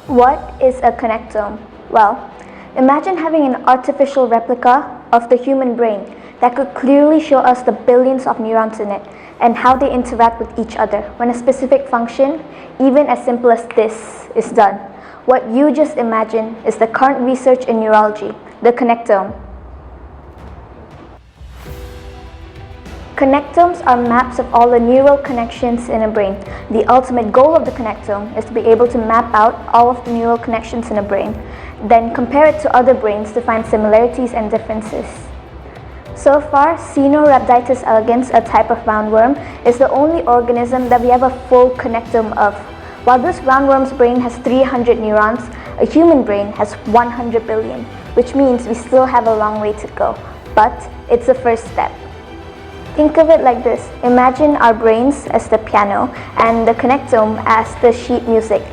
What is a connectome? Well, imagine having an artificial replica of the human brain that could clearly show us the billions of neurons in it and how they interact with each other when a specific function, even as simple as this, is done. What you just imagined is the current research in neurology, the connectome. Connectomes are maps of all the neural connections in a brain. The ultimate goal of the connectome is to be able to map out all of the neural connections in a brain, then compare it to other brains to find similarities and differences. So far, Caenorhabditis elegans, a type of roundworm, is the only organism that we have a full connectome of. While this roundworm's brain has 300 neurons, a human brain has 100 billion, which means we still have a long way to go. But it's a first step. Think of it like this. Imagine our brains as the piano and the connectome as the sheet music.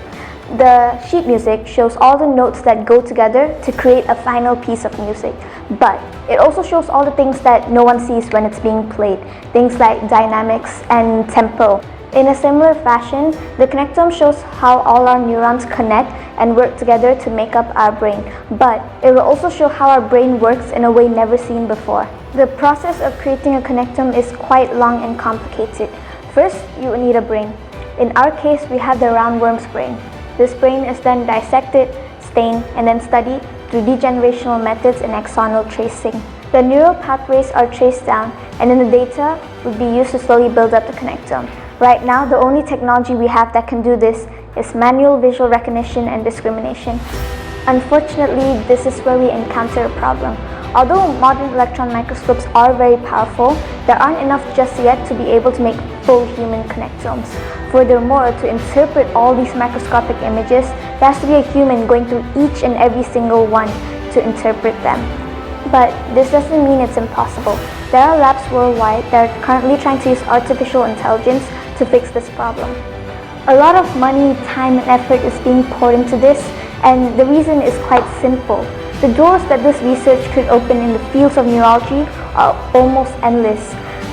The sheet music shows all the notes that go together to create a final piece of music. But it also shows all the things that no one sees when it's being played. Things like dynamics and tempo. In a similar fashion, the connectome shows how all our neurons connect and work together to make up our brain. But it will also show how our brain works in a way never seen before. The process of creating a connectome is quite long and complicated. First, you will need a brain. In our case, we have the roundworm's brain. This brain is then dissected, stained, and then studied through degenerational methods and axonal tracing. The neural pathways are traced down, and then the data would be used to slowly build up the connectome. Right now, the only technology we have that can do this is manual visual recognition and discrimination. Unfortunately, this is where we encounter a problem. Although modern electron microscopes are very powerful, there aren't enough just yet to be able to make full human connectomes. Furthermore, to interpret all these microscopic images, there has to be a human going through each and every single one to interpret them. But this doesn't mean it's impossible. There are labs worldwide that are currently trying to use artificial intelligence to fix this problem. A lot of money, time, and effort is being poured into this, and the reason is quite simple. The doors that this research could open in the fields of neurology are almost endless.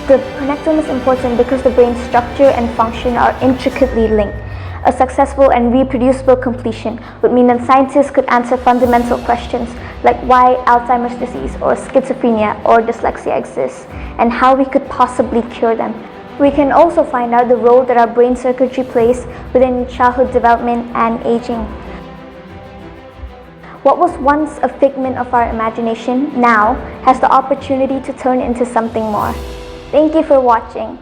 The connectome is important because the brain's structure and function are intricately linked. A successful and reproducible completion would mean that scientists could answer fundamental questions like why Alzheimer's disease or schizophrenia or dyslexia exists and how we could possibly cure them. We can also find out the role that our brain circuitry plays within childhood development and aging. What was once a figment of our imagination now has the opportunity to turn into something more. Thank you for watching.